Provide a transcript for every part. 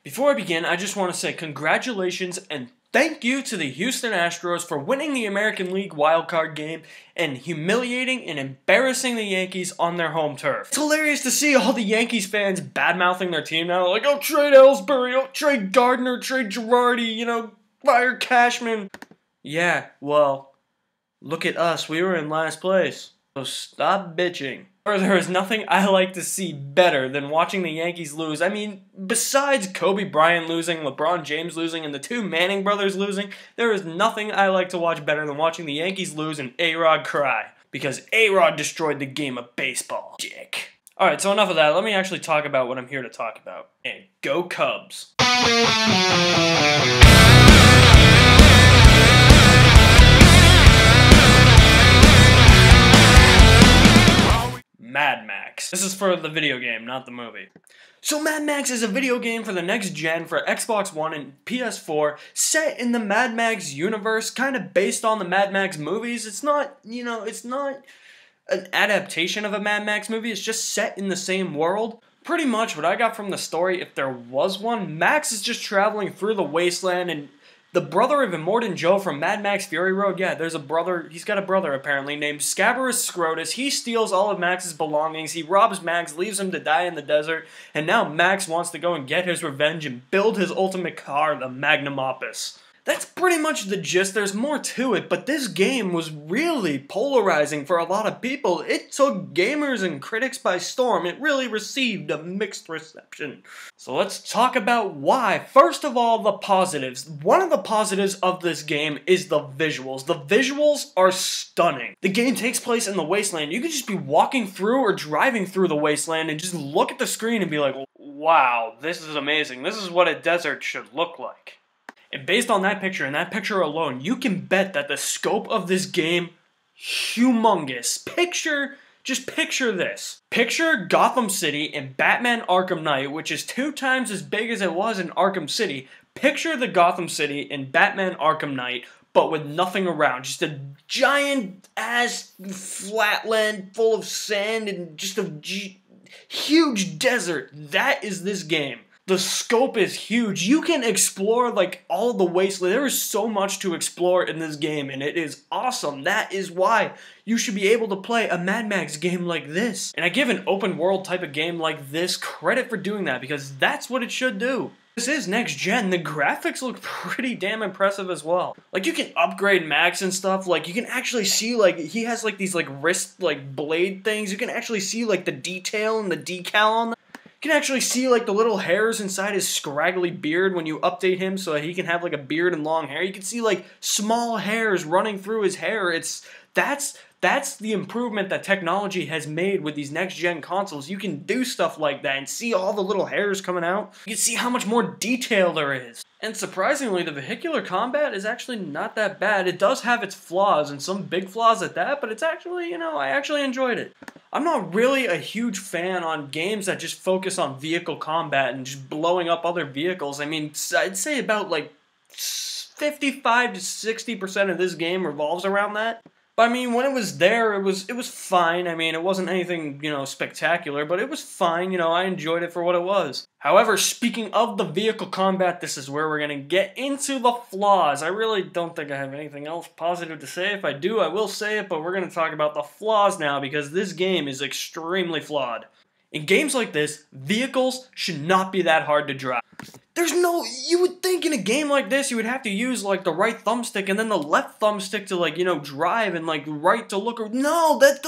Before I begin, I just want to say congratulations and thank you to the Houston Astros for winning the American League wildcard game and humiliating and embarrassing the Yankees on their home turf. It's hilarious to see all the Yankees fans bad-mouthing their team now, like, oh, trade Ellsbury, oh, trade Gardner, trade Girardi, you know, fire Cashman. Yeah, well, look at us, we were in last place, so stop bitching. There is nothing I like to see better than watching the Yankees lose. I mean, besides Kobe Bryant losing, LeBron James losing, and the two Manning brothers losing, there is nothing I like to watch better than watching the Yankees lose and A-Rod cry. Because A-Rod destroyed the game of baseball. Dick. Alright, so enough of that. Let me actually talk about what I'm here to talk about. And go Cubs. Mad Max. This is for the video game, not the movie. So Mad Max is a video game for the next gen for Xbox One and PS4 set in the Mad Max universe, kind of based on the Mad Max movies. It's not, you know, it's not an adaptation of a Mad Max movie, it's just set in the same world. Pretty much what I got from the story, if there was one, Max is just traveling through the wasteland and the brother of Immortan Joe from Mad Max Fury Road, yeah, there's a brother, he's got a brother apparently, named Scabarus Scrotus. He steals all of Max's belongings, he robs Max, leaves him to die in the desert, and now Max wants to go and get his revenge and build his ultimate car, the Magnum Opus. That's pretty much the gist. There's more to it, but this game was really polarizing for a lot of people. It took gamers and critics by storm. It really received a mixed reception. So let's talk about why. First of all, the positives. One of the positives of this game is the visuals. The visuals are stunning. The game takes place in the wasteland. You could just be walking through or driving through the wasteland and just look at the screen and be like, wow, this is amazing. This is what a desert should look like. And based on that picture, and that picture alone, you can bet that the scope of this game, humongous. Just picture this. Picture Gotham City in Batman Arkham Knight, which is 2 times as big as it was in Arkham City. Picture the Gotham City in Batman Arkham Knight, but with nothing around. Just a giant-ass flatland full of sand and just a huge desert. That is this game. The scope is huge. You can explore like all the wasteland. There is so much to explore in this game and it is awesome. That is why you should be able to play a Mad Max game like this. And I give an open world type of game like this credit for doing that because that's what it should do. This is next gen. The graphics look pretty damn impressive as well. Like you can upgrade Max and stuff. Like you can actually see like he has like these like wrist like blade things. You can actually see like the detail and the decal on them. You can actually see like the little hairs inside his scraggly beard when you update him so that he can have like a beard and long hair. You can see like small hairs running through his hair. That's the improvement that technology has made with these next gen consoles. You can do stuff like that and see all the little hairs coming out. You can see how much more detail there is. And surprisingly, the vehicular combat is actually not that bad. It does have its flaws and some big flaws at that, but it's actually, you know, I actually enjoyed it. I'm not really a huge fan on games that just focus on vehicle combat and just blowing up other vehicles. I mean, I'd say about like 55 to 60% of this game revolves around that. But I mean, when it was there, it was fine. I mean, it wasn't anything, you know, spectacular, but it was fine. You know, I enjoyed it for what it was. However, speaking of the vehicle combat, this is where we're going to get into the flaws. I really don't think I have anything else positive to say. If I do, I will say it, but we're going to talk about the flaws now because this game is extremely flawed. In games like this, vehicles should not be that hard to drive. You would think in a game like this, you would have to use, like, the right thumbstick and then the left thumbstick to, like, you know, drive and, like, right to look. No, that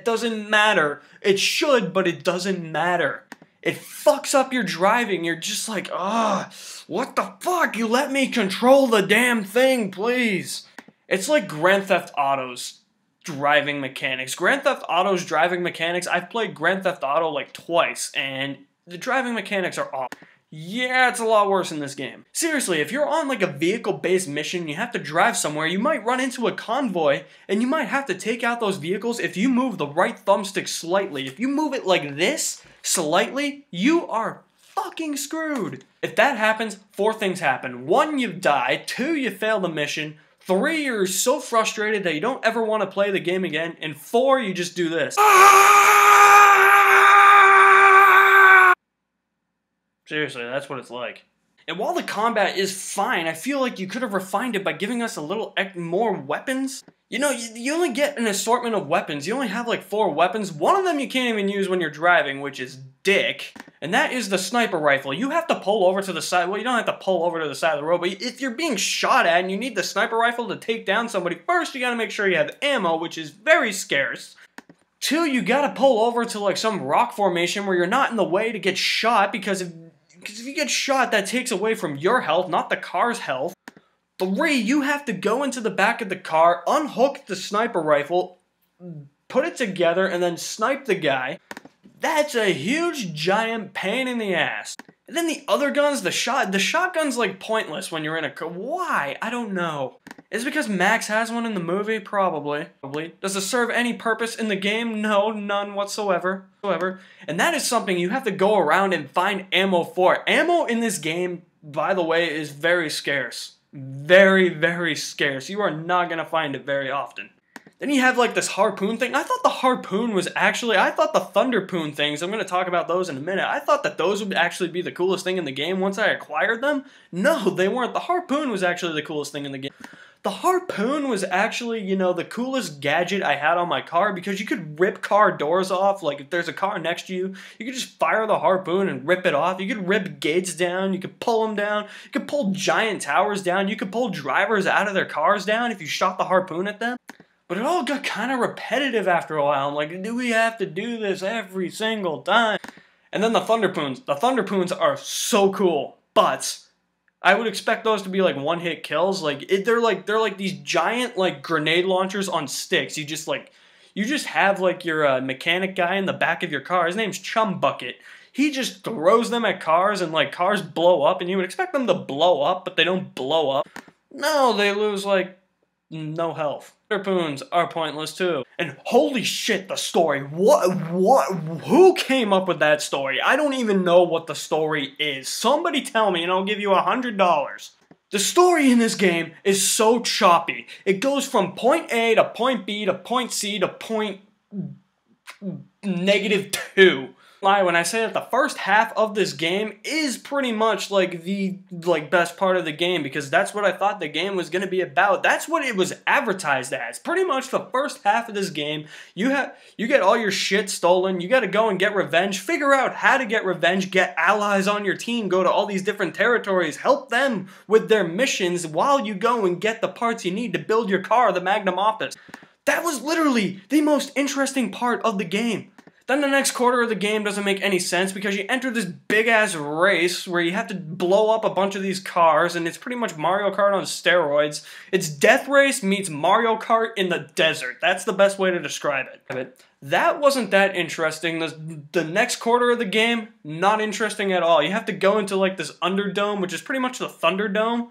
doesn't matter. It should, but it doesn't matter. It fucks up your driving. You're just like, what the fuck? You let me control the damn thing, please. It's like Grand Theft Auto's driving mechanics. Grand Theft Auto's driving mechanics, I've played Grand Theft Auto, like, twice, and the driving mechanics are awful. Yeah, it's a lot worse in this game. Seriously, if you're on like a vehicle-based mission, you have to drive somewhere, you might run into a convoy, and you might have to take out those vehicles if you move the right thumbstick slightly. If you move it like this, slightly, you are fucking screwed. If that happens, 4 things happen. 1, you die. 2, you fail the mission. 3, you're so frustrated that you don't ever want to play the game again. And 4, you just do this. Seriously, that's what it's like. And while the combat is fine, I feel like you could have refined it by giving us a little more weapons. You know, you only get an assortment of weapons. You only have like 4 weapons. One of them you can't even use when you're driving, which is dick. And that is the sniper rifle. You have to pull over to the side. Well, you don't have to pull over to the side of the road, but if you're being shot at and you need the sniper rifle to take down somebody, first you gotta make sure you have ammo, which is very scarce. 2, you gotta pull over to like some rock formation where you're not in the way to get shot, because if you get shot, that takes away from your health, not the car's health. 3, you have to go into the back of the car, unhook the sniper rifle, put it together, and then snipe the guy. That's a huge, giant pain in the ass. And then the other guns, the shotgun's like pointless when you're in a car. Why? I don't know. Is it because Max has one in the movie? Probably. Does it serve any purpose in the game? No, none whatsoever. And that is something you have to go around and find ammo for. Ammo in this game, by the way, is very scarce. Very, very scarce. You are not gonna find it very often. Then you have like this harpoon thing. I thought the harpoon was actually, I thought the thunderpoon things, I'm going to talk about those in a minute. I thought that those would actually be the coolest thing in the game once I acquired them. No, they weren't. The harpoon was actually the coolest thing in the game. The harpoon was actually, you know, the coolest gadget I had on my car, because you could rip car doors off. Like if there's a car next to you, you could just fire the harpoon and rip it off. You could rip gates down, you could pull them down, you could pull giant towers down, you could pull drivers out of their cars down if you shot the harpoon at them. But it all got kind of repetitive after a while. I'm like, do we have to do this every single time? And then the thunderpoons. The thunderpoons are so cool, but I would expect those to be like one-hit kills. Like they're like these giant like grenade launchers on sticks. You just have like your mechanic guy in the back of your car. His name's Chum Bucket. He just throws them at cars, and like cars blow up, and you would expect them to blow up, but they don't blow up. No, they lose like no health. Harpoons are pointless too. And holy shit, the story. Who came up with that story? I don't even know what the story is. Somebody tell me and I'll give you $100. The story in this game is so choppy. It goes from point A to point B to point C to point -2. When I say that the first half of this game is pretty much like the best part of the game, because that's what I thought the game was going to be about. That's what it was advertised as. Pretty much the first half of this game, you get all your shit stolen, you got to go and get revenge, figure out how to get revenge, get allies on your team, go to all these different territories, help them with their missions while you go and get the parts you need to build your car, the Magnum Opus. That was literally the most interesting part of the game. Then the next quarter of the game doesn't make any sense, because you enter this big-ass race where you have to blow up a bunch of these cars, and it's pretty much Mario Kart on steroids. It's Death Race meets Mario Kart in the desert. That's the best way to describe it. That wasn't that interesting. The next quarter of the game, not interesting at all. You have to go into like this Underdome, which is pretty much the Thunderdome.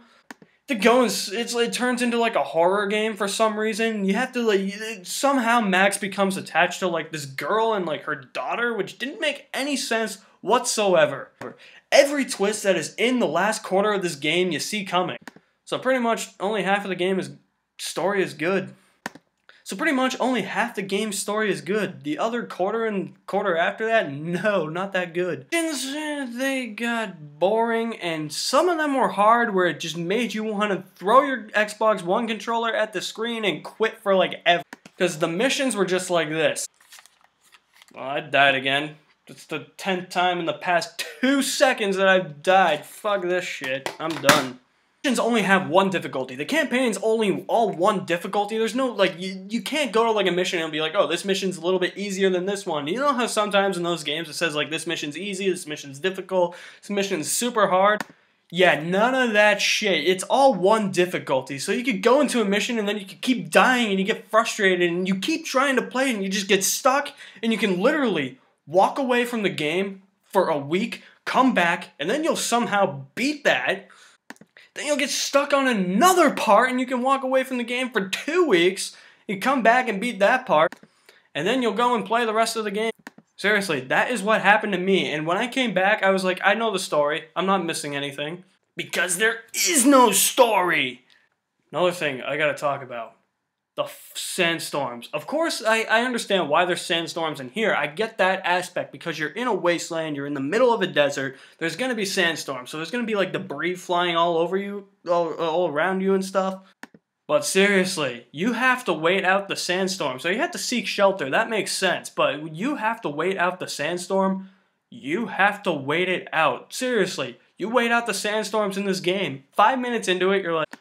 It turns into like a horror game for some reason. You have to somehow Max becomes attached to like this girl and like her daughter, which didn't make any sense whatsoever. Every twist that is in the last quarter of this game you see coming. So pretty much only half of the game's story is good. The other quarter and quarter after that, no, not that good. They got boring, and some of them were hard where it just made you want to throw your Xbox One controller at the screen and quit for like ever. Because the missions were just like this. Well, I died again. It's the 10th time in the past 2 seconds that I've died. Fuck this shit. I'm done. Missions only have one difficulty. The campaign's only all one difficulty. There's no, like, you can't go to, like, a mission and be like, oh, this mission's a little bit easier than this one. You know how sometimes in those games it says, like, this mission's easy, this mission's difficult, this mission's super hard? Yeah, none of that shit. It's all one difficulty. So you could go into a mission and then you could keep dying and you get frustrated and you keep trying to play and you just get stuck, and you can literally walk away from the game for a week, come back, and then you'll somehow beat that. Then you'll get stuck on another part and you can walk away from the game for 2 weeks. You come back and beat that part, and then you'll go and play the rest of the game. Seriously, that is what happened to me. And when I came back, I was like, I know the story. I'm not missing anything. Because there is no story! Another thing I gotta talk about. the sandstorms. Of course, I understand why there's sandstorms in here. I get that aspect because you're in a wasteland, you're in the middle of a desert, there's going to be sandstorms. So there's going to be like debris flying all over you, all around you and stuff. But seriously, you have to wait out the sandstorm. So you have to seek shelter. That makes sense. But you have to wait out the sandstorm. You have to wait it out. Seriously, you wait out the sandstorms in this game. 5 minutes into it, you're like,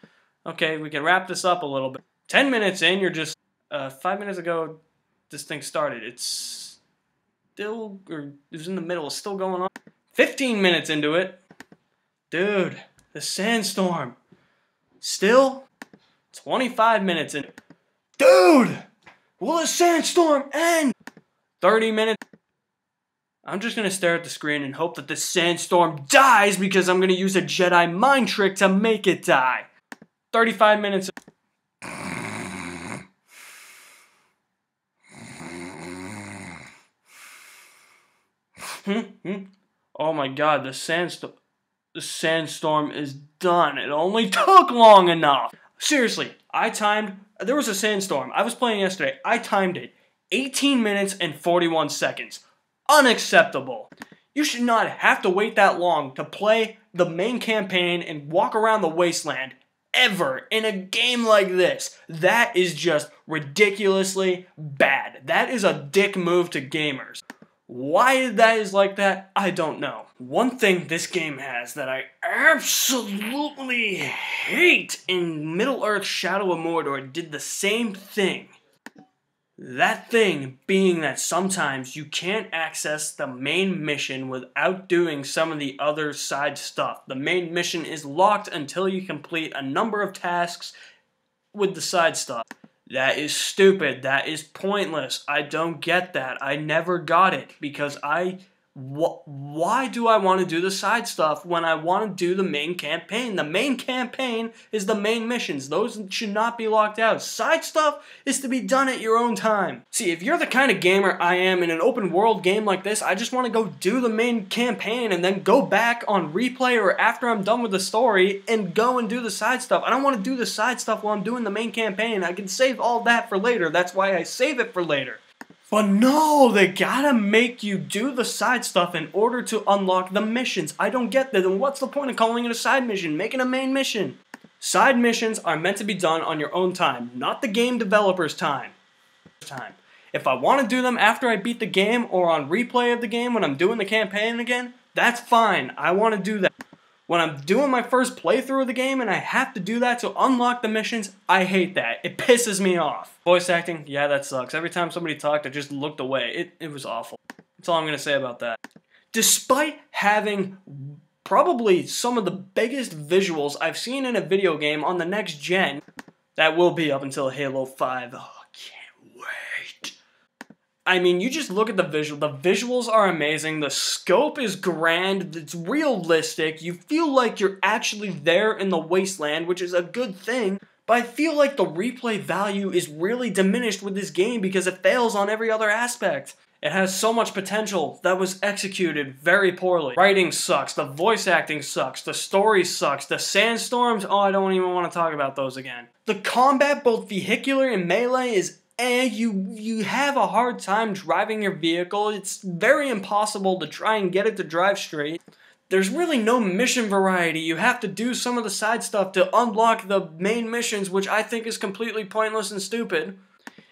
okay, we can wrap this up a little bit. 10 minutes in, you're just, 5 minutes ago, this thing started. It's still, or it was in the middle, it's still going on. 15 minutes into it, dude, the sandstorm. Still 25 minutes in. Dude! Will the sandstorm end? 30 minutes. I'm just gonna stare at the screen and hope that the sandstorm dies because I'm gonna use a Jedi mind trick to make it die. 35 minutes. Oh my god, the sandstorm is done. It only took long enough. Seriously, there was a sandstorm. I was playing yesterday. I timed it. 18 minutes and 41 seconds. Unacceptable. You should not have to wait that long to play the main campaign and walk around the wasteland ever in a game like this. That is just ridiculously bad. That is a dick move to gamers. Why that is like that, I don't know. One thing this game has that I absolutely hate in Middle-earth Shadow of Mordor did the same thing. That thing being that sometimes you can't access the main mission without doing some of the other side stuff. The main mission is locked until you complete a number of tasks with the side stuff. That is stupid. That is pointless. I don't get that. I never got it because why do I want to do the side stuff when I want to do the main campaign? The main campaign is the main missions. Those should not be locked out. Side stuff is to be done at your own time. See, if you're the kind of gamer I am in an open world game like this, I just want to go do the main campaign and then go back on replay or after I'm done with the story and go and do the side stuff. I don't want to do the side stuff while I'm doing the main campaign. I can save all that for later. That's why I save it for later. But no, they gotta make you do the side stuff in order to unlock the missions. I don't get that. Then what's the point of calling it a side mission? Make it a main mission. Side missions are meant to be done on your own time, not the game developer's time. If I want to do them after I beat the game or on replay of the game when I'm doing the campaign again, that's fine. I want to do that. When I'm doing my first playthrough of the game and I have to do that to unlock the missions, I hate that. It pisses me off. Voice acting, yeah, that sucks. Every time somebody talked, I just looked away. It was awful. That's all I'm going to say about that. Despite having probably some of the biggest visuals I've seen in a video game on the next gen, that will be up until Halo 5. Oh, I can't wait. I mean, you just look at the visual. The visuals are amazing. The scope is grand. It's realistic. You feel like you're actually there in the wasteland, which is a good thing. But I feel like the replay value is really diminished with this game because it fails on every other aspect. It has so much potential that was executed very poorly. Writing sucks. The voice acting sucks. The story sucks. The sandstorms, oh, I don't even want to talk about those again. The combat, both vehicular and melee, is you have a hard time driving your vehicle. It's very impossible to try and get it to drive straight. There's really no mission variety. You have to do some of the side stuff to unlock the main missions, which I think is completely pointless and stupid.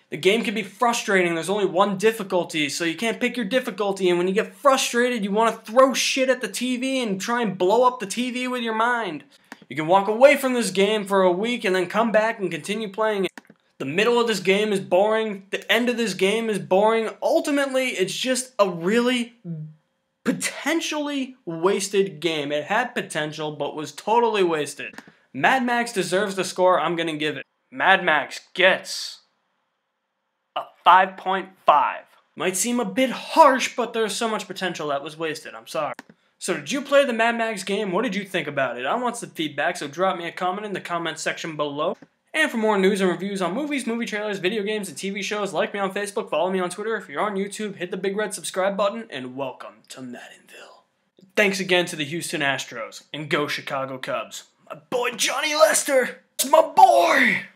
The game can be frustrating. There's only one difficulty, so you can't pick your difficulty, and when you get frustrated, you want to throw shit at the TV and try and blow up the TV with your mind. You can walk away from this game for a week and then come back and continue playing it. The middle of this game is boring. The end of this game is boring. Ultimately, it's just a really potentially wasted game. It had potential, but was totally wasted. Mad Max deserves the score I'm going to give it. Mad Max gets a 5.5. Might seem a bit harsh, but there's so much potential that was wasted. I'm sorry. So did you play the Mad Max game? What did you think about it? I want some feedback, so drop me a comment in the comment section below. And for more news and reviews on movies, movie trailers, video games, and TV shows, like me on Facebook, follow me on Twitter. If you're on YouTube, hit the big red subscribe button, and welcome to Maddenville. Thanks again to the Houston Astros, and go Chicago Cubs. My boy Johnny Lester! It's my boy!